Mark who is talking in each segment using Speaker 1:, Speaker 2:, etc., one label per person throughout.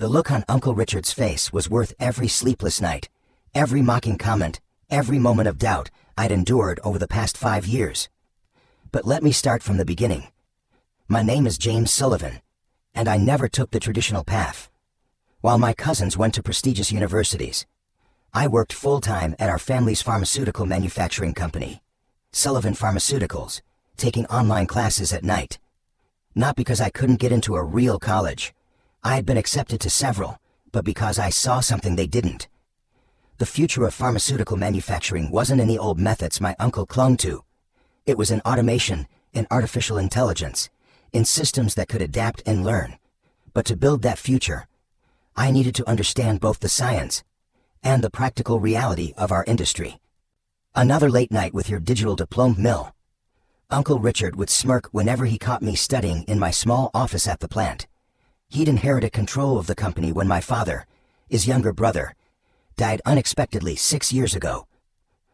Speaker 1: The look on Uncle Richard's face was worth every sleepless night, every mocking comment, every moment of doubt I'd endured over the past 5 years. But let me start from the beginning. My name is James Sullivan, and I never took the traditional path. While my cousins went to prestigious universities, I worked full-time at our family's pharmaceutical manufacturing company, Sullivan Pharmaceuticals, taking online classes at night. Not because I couldn't get into a real college. I had been accepted to several, but because I saw something they didn't. The future of pharmaceutical manufacturing wasn't in the old methods my uncle clung to. It was in automation, in artificial intelligence, in systems that could adapt and learn. But to build that future, I needed to understand both the science and the practical reality of our industry. Another late night with your digital diploma mill. Uncle Richard would smirk whenever he caught me studying in my small office at the plant. He'd inherited control of the company when my father, his younger brother, died unexpectedly 6 years ago.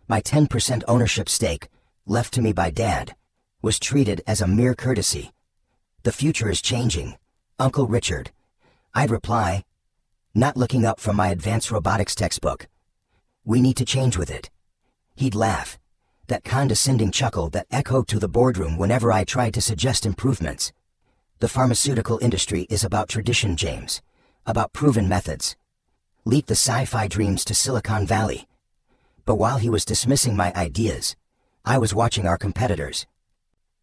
Speaker 1: My 10% ownership stake, left to me by Dad, was treated as a mere courtesy. The future is changing, Uncle Richard, I'd reply, not looking up from my advanced robotics textbook. We need to change with it. He'd laugh, that condescending chuckle that echoed to the boardroom whenever I tried to suggest improvements. The pharmaceutical industry is about tradition, James, about proven methods. Leap the sci-fi dreams to Silicon Valley. But while he was dismissing my ideas, I was watching our competitors.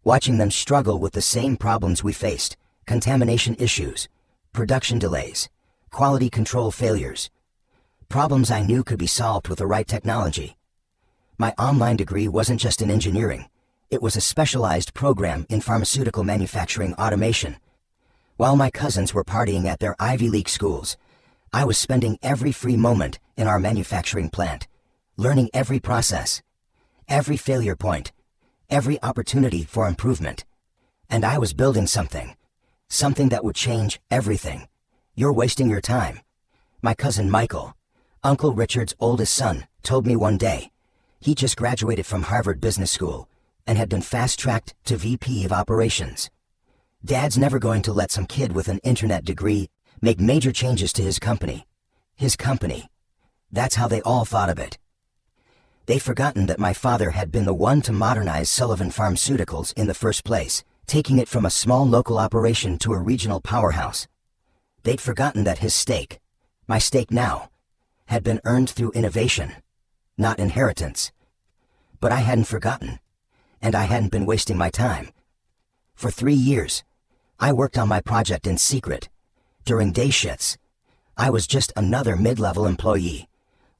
Speaker 1: Watching them struggle with the same problems we faced: contamination issues, production delays, quality control failures. Problems I knew could be solved with the right technology. My online degree wasn't just in engineering, it was a specialized program in pharmaceutical manufacturing automation. While my cousins were partying at their Ivy League schools, I was spending every free moment in our manufacturing plant, learning every process, every failure point, every opportunity for improvement. And I was building something that would change everything. You're wasting your time, my cousin Michael, Uncle Richard's oldest son, told me one day. He just graduated from Harvard Business School and had been fast-tracked to VP of Operations. Dad's never going to let some kid with an internet degree make major changes to his company. His company. That's how they all thought of it. They'd forgotten that my father had been the one to modernize Sullivan Pharmaceuticals in the first place, taking it from a small local operation to a regional powerhouse. They'd forgotten that his stake, my stake now, had been earned through innovation, not inheritance. But I hadn't forgotten, and I hadn't been wasting my time. For 3 years, I worked on my project in secret. During day shifts, I was just another mid-level employee,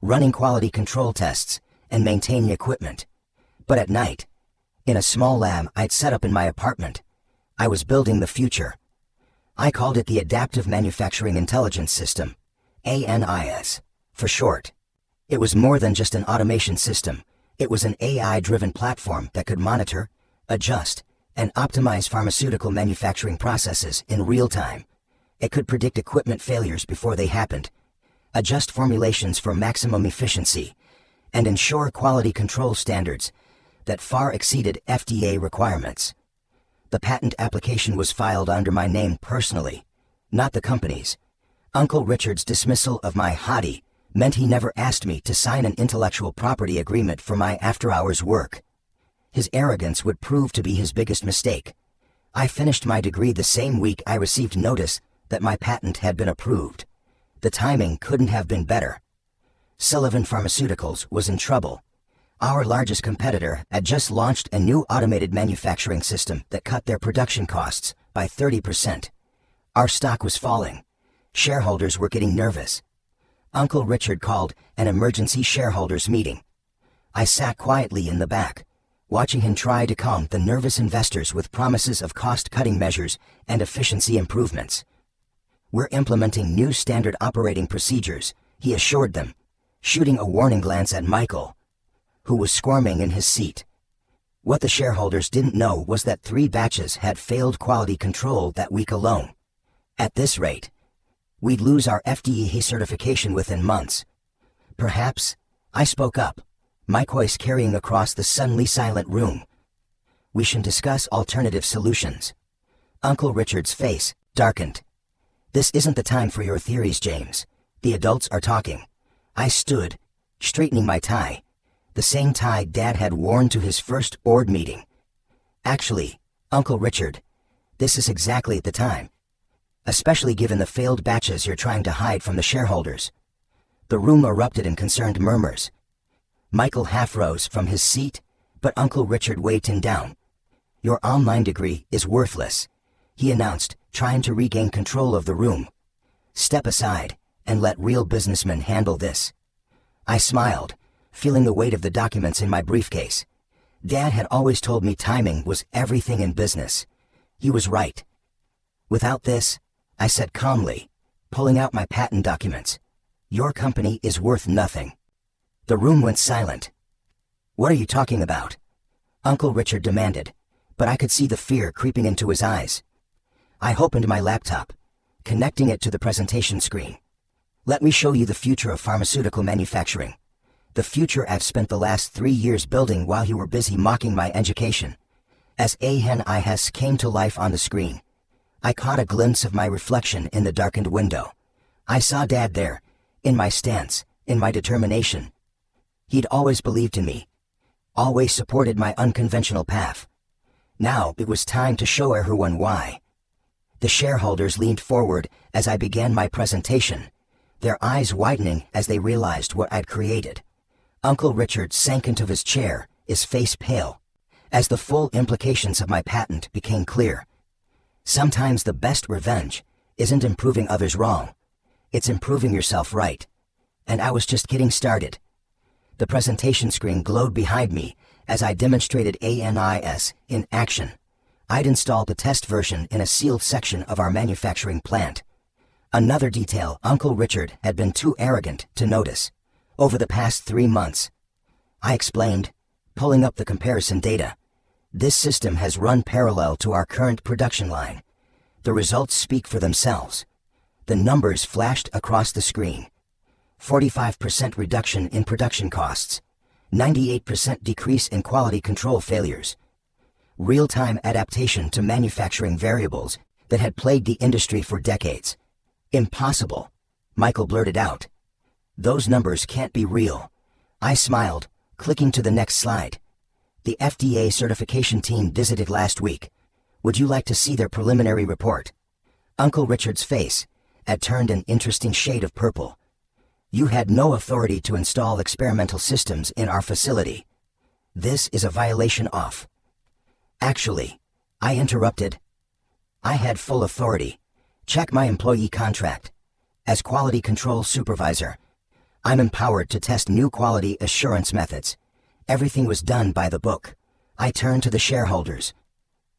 Speaker 1: running quality control tests and maintaining equipment. But at night, in a small lab I'd set up in my apartment, I was building the future. I called it the Adaptive Manufacturing Intelligence System, ANIS, for short. It was more than just an automation system. It was an AI-driven platform that could monitor, adjust, and optimize pharmaceutical manufacturing processes in real time. It could predict equipment failures before they happened, adjust formulations for maximum efficiency, and ensure quality control standards that far exceeded FDA requirements. The patent application was filed under my name personally, not the company's. Uncle Richard's dismissal of my hobby meant he never asked me to sign an intellectual property agreement for my after-hours work. His arrogance would prove to be his biggest mistake. I finished my degree the same week I received notice that my patent had been approved. The timing couldn't have been better. Sullivan Pharmaceuticals was in trouble. Our largest competitor had just launched a new automated manufacturing system that cut their production costs by 30%. Our stock was falling. Shareholders were getting nervous. Uncle Richard called an emergency shareholders meeting. I sat quietly in the back, watching him try to calm the nervous investors with promises of cost-cutting measures and efficiency improvements. We're implementing new standard operating procedures, he assured them, shooting a warning glance at Michael, who was squirming in his seat. What the shareholders didn't know was that 3 batches had failed quality control that week alone. At this rate, we'd lose our FDA certification within months. Perhaps, I spoke up, my voice carrying across the suddenly silent room. We should discuss alternative solutions. Uncle Richard's face darkened. This isn't the time for your theories, James. The adults are talking. I stood, straightening my tie, the same tie Dad had worn to his first board meeting. Actually, Uncle Richard, this is exactly the time. Especially given the failed batches you're trying to hide from the shareholders. The room erupted in concerned murmurs. Michael half rose from his seat, but Uncle Richard waved him down. Your online degree is worthless, he announced, trying to regain control of the room. Step aside, and let real businessmen handle this. I smiled, feeling the weight of the documents in my briefcase. Dad had always told me timing was everything in business. He was right. Without this, I said calmly, pulling out my patent documents, your company is worth nothing. The room went silent. What are you talking about? Uncle Richard demanded, but I could see the fear creeping into his eyes. I opened my laptop, connecting it to the presentation screen. Let me show you the future of pharmaceutical manufacturing. The future I've spent the last 3 years building while you were busy mocking my education. As ANIS came to life on the screen, I caught a glimpse of my reflection in the darkened window. I saw Dad there, in my stance, in my determination. He'd always believed in me, always supported my unconventional path. Now it was time to show everyone why. The shareholders leaned forward as I began my presentation, their eyes widening as they realized what I'd created. Uncle Richard sank into his chair, his face pale, as the full implications of my patent became clear. Sometimes the best revenge isn't improving others wrong, it's improving yourself right. And I was just getting started. The presentation screen glowed behind me as I demonstrated ANIS in action. I'd installed the test version in a sealed section of our manufacturing plant. Another detail Uncle Richard had been too arrogant to notice. Over the past 3 months, I explained, pulling up the comparison data. This system has run parallel to our current production line. The results speak for themselves. The numbers flashed across the screen. 45% reduction in production costs. 98% decrease in quality control failures. Real-time adaptation to manufacturing variables that had plagued the industry for decades. Impossible, Michael blurted out. Those numbers can't be real. I smiled, clicking to the next slide. The FDA certification team visited last week. Would you like to see their preliminary report? Uncle Richard's face had turned an interesting shade of purple. You had no authority to install experimental systems in our facility. This is a violation of. Actually, I interrupted. I had full authority. Check my employee contract. As quality control supervisor, I'm empowered to test new quality assurance methods. Everything was done by the book. I turned to the shareholders.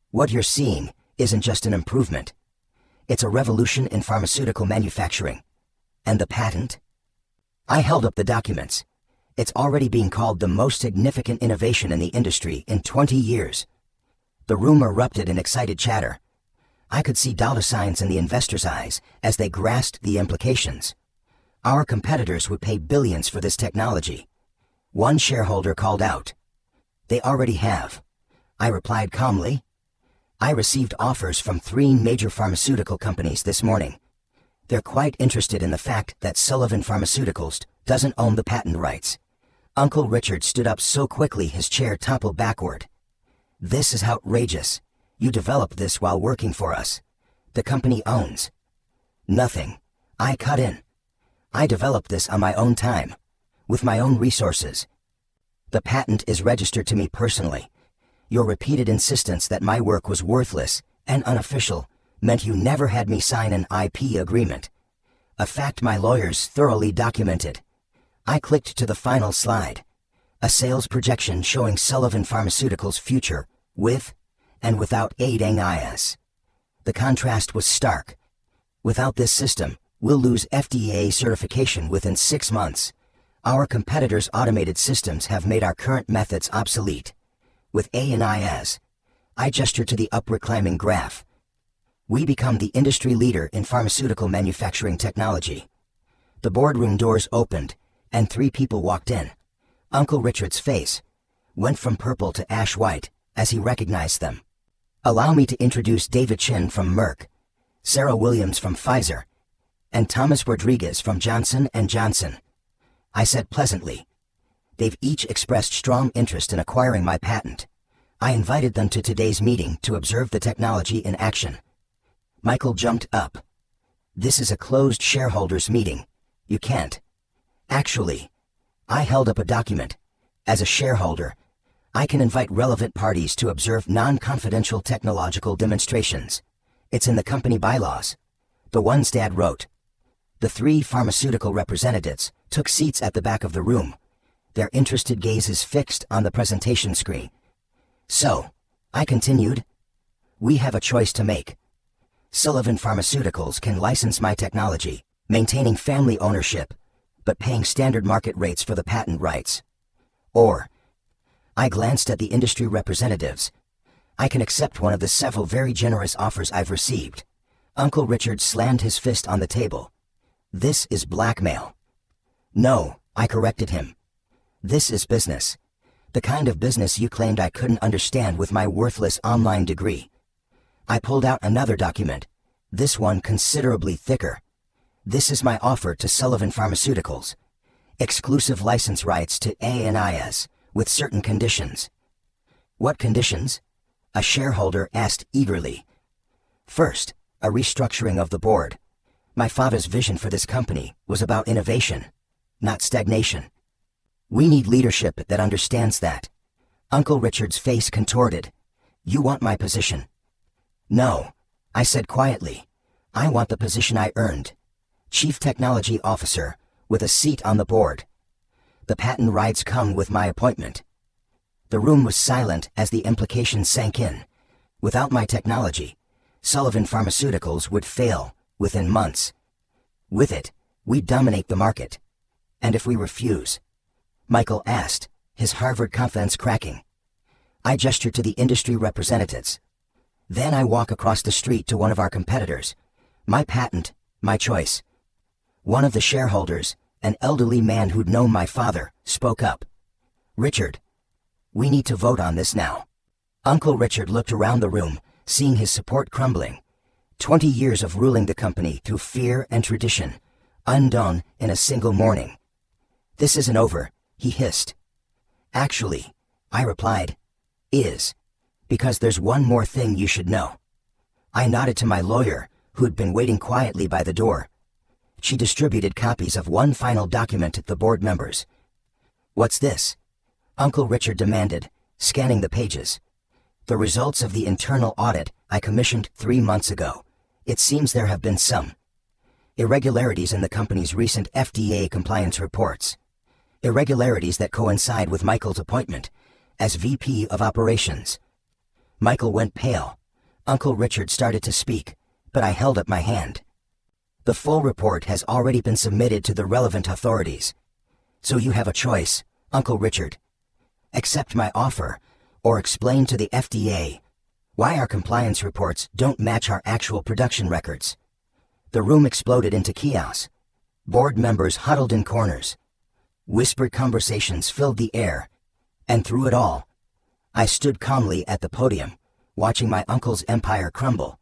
Speaker 1: What you're seeing isn't just an improvement. It's a revolution in pharmaceutical manufacturing. And the patent? I held up the documents. It's already being called the most significant innovation in the industry in 20 years. The room erupted in excited chatter. I could see dollar signs in the investors' eyes as they grasped the implications. Our competitors would pay billions for this technology. One shareholder called out. They already have. I replied calmly. I received offers from 3 major pharmaceutical companies this morning. They're quite interested in the fact that Sullivan Pharmaceuticals doesn't own the patent rights. Uncle Richard stood up so quickly his chair toppled backward. This is outrageous. You developed this while working for us. The company owns nothing. I cut in. I developed this on my own time, with my own resources. The patent is registered to me personally. Your repeated insistence that my work was worthless and unofficial meant you never had me sign an IP agreement. A fact my lawyers thoroughly documented. I clicked to the final slide. A sales projection showing Sullivan Pharmaceuticals' future, with and without ANIS. The contrast was stark. Without this system, we'll lose FDA certification within 6 months. Our competitors' automated systems have made our current methods obsolete. With ANIS, I gestured to the upward climbing graph. We become the industry leader in pharmaceutical manufacturing technology. The boardroom doors opened, and 3 people walked in. Uncle Richard's face went from purple to ash white as he recognized them. Allow me to introduce David Chin from Merck, Sarah Williams from Pfizer, and Thomas Rodriguez from Johnson & Johnson. I said pleasantly. They've each expressed strong interest in acquiring my patent. I invited them to today's meeting to observe the technology in action. Michael jumped up. This is a closed shareholders meeting. You can't. Actually, I held up a document. As a shareholder, I can invite relevant parties to observe non-confidential technological demonstrations. It's in the company bylaws. The ones Dad wrote. The 3 pharmaceutical representatives took seats at the back of the room, their interested gazes fixed on the presentation screen. So, I continued, we have a choice to make. Sullivan Pharmaceuticals can license my technology, maintaining family ownership, but paying standard market rates for the patent rights. Or, I glanced at the industry representatives. I can accept one of the several very generous offers I've received. Uncle Richard slammed his fist on the table. This is blackmail. No, I corrected him. This is business. The kind of business you claimed I couldn't understand with my worthless online degree. I pulled out another document, this one considerably thicker. This is my offer to Sullivan Pharmaceuticals. Exclusive license rights to ANIS, with certain conditions. What conditions? A shareholder asked eagerly. First, a restructuring of the board. My father's vision for this company was about innovation, not stagnation. We need leadership that understands that. Uncle Richard's face contorted. You want my position? No, I said quietly. I want the position I earned. Chief Technology Officer, with a seat on the board. The patent rights come with my appointment. The room was silent as the implication sank in. Without my technology, Sullivan Pharmaceuticals would fail within months. With it, we'd dominate the market. And if we refuse? Michael asked, his Harvard confidence cracking. I gestured to the industry representatives. Then I walk across the street to one of our competitors. My patent, my choice. One of the shareholders, an elderly man who'd known my father, spoke up. Richard, we need to vote on this now. Uncle Richard looked around the room, seeing his support crumbling. 20 years of ruling the company through fear and tradition, undone in a single morning. This isn't over, he hissed. Actually, I replied, is. Because there's one more thing you should know. I nodded to my lawyer, who'd been waiting quietly by the door. She distributed copies of one final document at the board members. What's this? Uncle Richard demanded, scanning the pages. The results of the internal audit I commissioned 3 months ago. It seems there have been some irregularities in the company's recent FDA compliance reports. Irregularities that coincide with Michael's appointment as VP of Operations. Michael went pale. Uncle Richard started to speak, but I held up my hand. The full report has already been submitted to the relevant authorities. So you have a choice, Uncle Richard. Accept my offer, or explain to the FDA why our compliance reports don't match our actual production records. The room exploded into chaos. Board members huddled in corners. Whispered conversations filled the air, and through it all, I stood calmly at the podium, watching my uncle's empire crumble.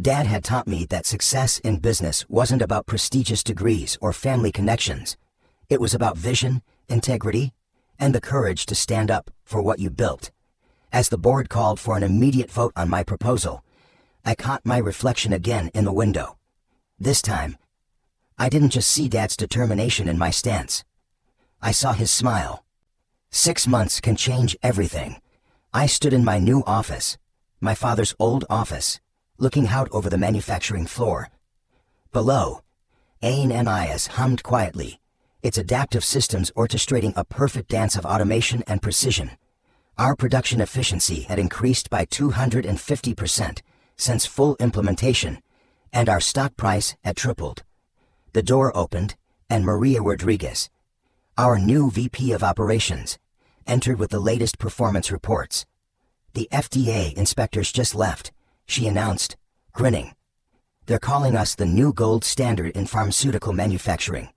Speaker 1: Dad had taught me that success in business wasn't about prestigious degrees or family connections. It was about vision, integrity, and the courage to stand up for what you built. As the board called for an immediate vote on my proposal, I caught my reflection again in the window. This time, I didn't just see Dad's determination in my stance. I saw his smile. 6 months can change everything. I stood in my new office, my father's old office, looking out over the manufacturing floor. Below, ANIS hummed quietly, its adaptive systems orchestrating a perfect dance of automation and precision. Our production efficiency had increased by 250% since full implementation, and our stock price had tripled. The door opened, and Maria Rodriguez, our new VP of Operations, entered with the latest performance reports. The FDA inspectors just left, she announced, grinning. They're calling us the new gold standard in pharmaceutical manufacturing.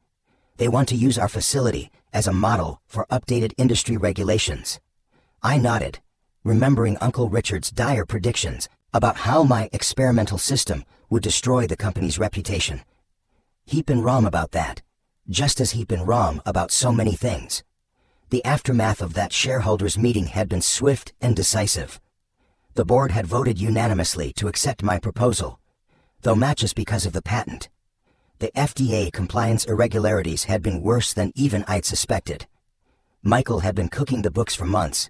Speaker 1: They want to use our facility as a model for updated industry regulations. I nodded, remembering Uncle Richard's dire predictions about how my experimental system would destroy the company's reputation. He'd been wrong about that, just as he'd been wrong about so many things. The aftermath of that shareholders' meeting had been swift and decisive. The board had voted unanimously to accept my proposal, though not just because of the patent. The FDA compliance irregularities had been worse than even I'd suspected. Michael had been cooking the books for months,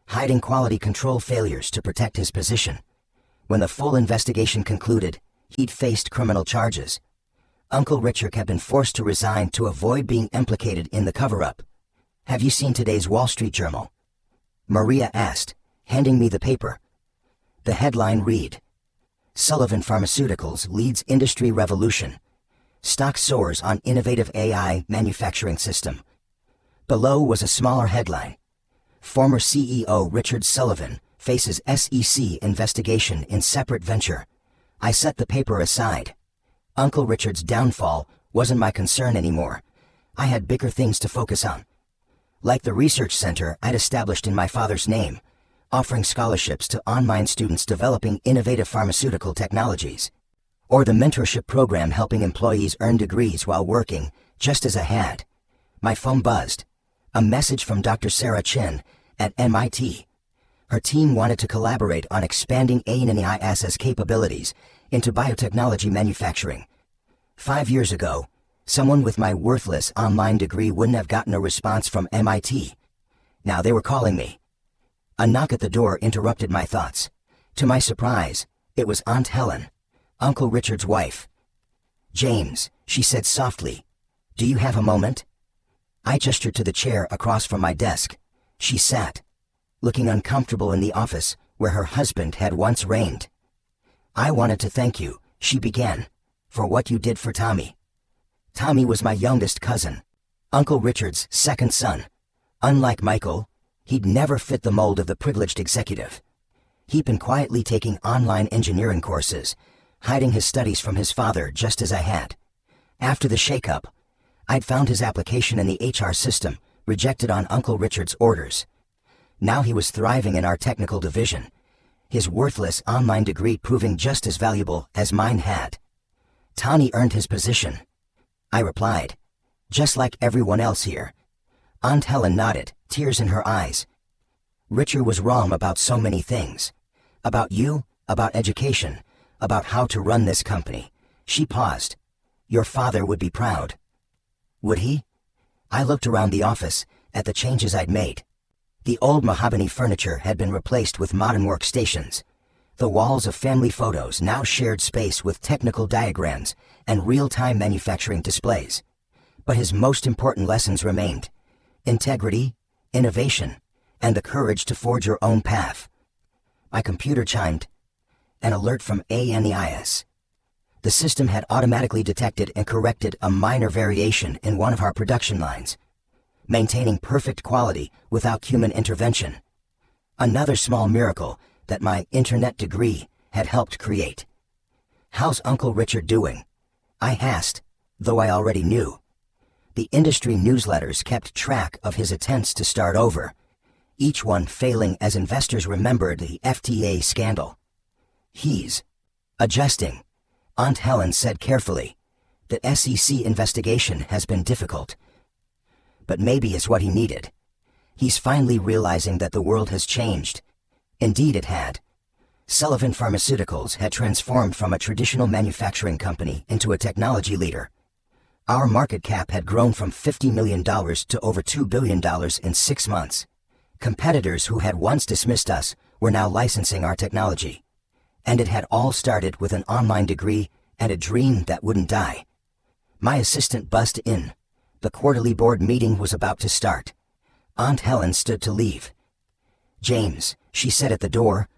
Speaker 1: hiding quality control failures to protect his position. When the full investigation concluded, he'd faced criminal charges. Uncle Richard had been forced to resign to avoid being implicated in the cover-up. "Have you seen today's Wall Street Journal?" Maria asked, handing me the paper. The headline read, "Sullivan Pharmaceuticals leads industry revolution. Stock soars on innovative AI manufacturing system." Below was a smaller headline. "Former CEO Richard Sullivan faces SEC investigation in separate venture." I set the paper aside. Uncle Richard's downfall wasn't my concern anymore. I had bigger things to focus on. Like the research center I'd established in my father's name, offering scholarships to online students developing innovative pharmaceutical technologies. Or the mentorship program helping employees earn degrees while working, just as I had. My phone buzzed. A message from Dr. Sarah Chin at MIT. Her team wanted to collaborate on expanding ANIS's capabilities into biotechnology manufacturing. 5 years ago, someone with my worthless online degree wouldn't have gotten a response from MIT. Now they were calling me. A knock at the door interrupted my thoughts. To my surprise, it was Aunt Helen, Uncle Richard's wife. "James," she said softly, "do you have a moment?" I gestured to the chair across from my desk. She sat, looking uncomfortable in the office where her husband had once reigned. "I wanted to thank you," she began, "for what you did for Tommy." Tommy was my youngest cousin, Uncle Richard's second son. Unlike Michael, he'd never fit the mold of the privileged executive. He'd been quietly taking online engineering courses, hiding his studies from his father just as I had. After the shakeup, I'd found his application in the HR system, rejected on Uncle Richard's orders. Now he was thriving in our technical division, his worthless online degree proving just as valuable as mine had. "Tommy earned his position," I replied, "just like everyone else here." Aunt Helen nodded, tears in her eyes. "Richard was wrong about so many things. About you, about education, about how to run this company." She paused. "Your father would be proud." Would he? I looked around the office, at the changes I'd made. The old mahogany furniture had been replaced with modern workstations. The walls of family photos now shared space with technical diagrams and real-time manufacturing displays. But his most important lessons remained: integrity, innovation, and the courage to forge your own path. My computer chimed. An alert from ANIS. The system had automatically detected and corrected a minor variation in one of our production lines, maintaining perfect quality without human intervention. Another small miracle that my internet degree had helped create. "How's Uncle Richard doing?" I asked, though I already knew. The industry newsletters kept track of his attempts to start over, each one failing as investors remembered the FDA scandal. "He's adjusting," Aunt Helen said carefully. "The SEC investigation has been difficult. But maybe it's what he needed. He's finally realizing that the world has changed." Indeed it had. Sullivan Pharmaceuticals had transformed from a traditional manufacturing company into a technology leader. Our market cap had grown from $50 million to over $2 billion in 6 months. Competitors who had once dismissed us were now licensing our technology. And it had all started with an online degree and a dream that wouldn't die. My assistant buzzed in. The quarterly board meeting was about to start. Aunt Helen stood to leave. "James," she said at the door,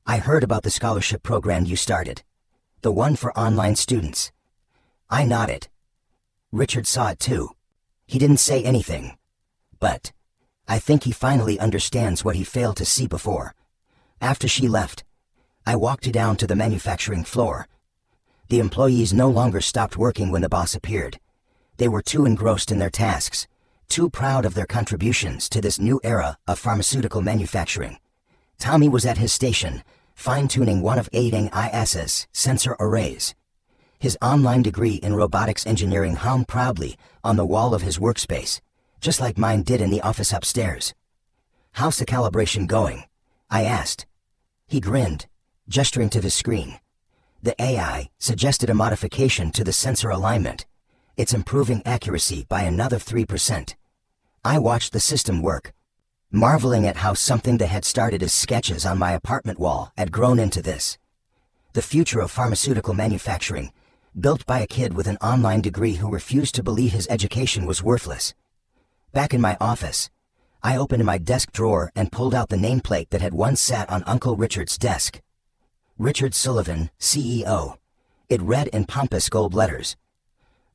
Speaker 1: "I heard about the scholarship program you started. The one for online students." I nodded. Richard saw it too. He didn't say anything. But I think he finally understands what he failed to see before. After she left, I walked down to the manufacturing floor. The employees no longer stopped working when the boss appeared. They were too engrossed in their tasks, too proud of their contributions to this new era of pharmaceutical manufacturing. Tommy was at his station, fine-tuning one of IS's sensor arrays. His online degree in robotics engineering hung proudly on the wall of his workspace, just like mine did in the office upstairs. "How's the calibration going?" I asked. He grinned, gesturing to the screen. The AI suggested a modification to the sensor alignment. It's improving accuracy by another 3%. I watched the system work, marveling at how something that had started as sketches on my apartment wall had grown into this. The future of pharmaceutical manufacturing, built by a kid with an online degree who refused to believe his education was worthless. Back in my office, I opened my desk drawer and pulled out the nameplate that had once sat on Uncle Richard's desk. Richard Sullivan, CEO. It read in pompous gold letters.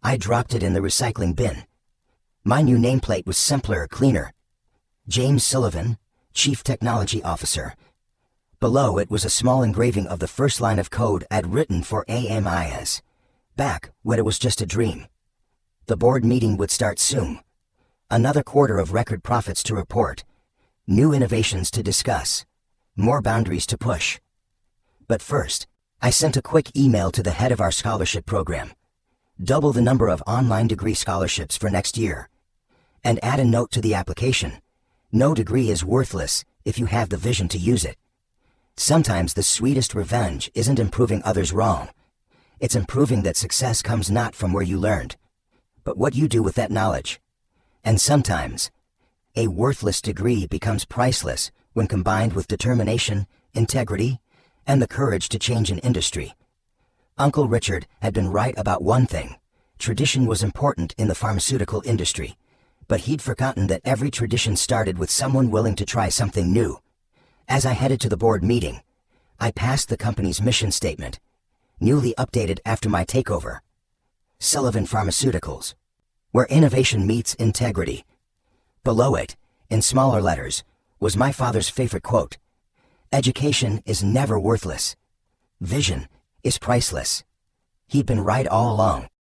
Speaker 1: I dropped it in the recycling bin. My new nameplate was simpler, cleaner. James Sullivan, Chief Technology Officer. Below it was a small engraving of the first line of code I'd written for AMIS, back when it was just a dream. The board meeting would start soon. Another quarter of record profits to report. New innovations to discuss. More boundaries to push. But first, I sent a quick email to the head of our scholarship program. Double the number of online degree scholarships for next year. And add a note to the application. No degree is worthless if you have the vision to use it. Sometimes the sweetest revenge isn't improving others wrong. It's improving that success comes not from where you learned, but what you do with that knowledge. And sometimes, a worthless degree becomes priceless when combined with determination, integrity, and the courage to change an industry. Uncle Richard had been right about one thing. Tradition was important in the pharmaceutical industry, but he'd forgotten that every tradition started with someone willing to try something new. As I headed to the board meeting, I passed the company's mission statement, newly updated after my takeover. Sullivan Pharmaceuticals, where innovation meets integrity. Below it, in smaller letters, was my father's favorite quote. Education is never worthless. Vision is priceless. He'd been right all along.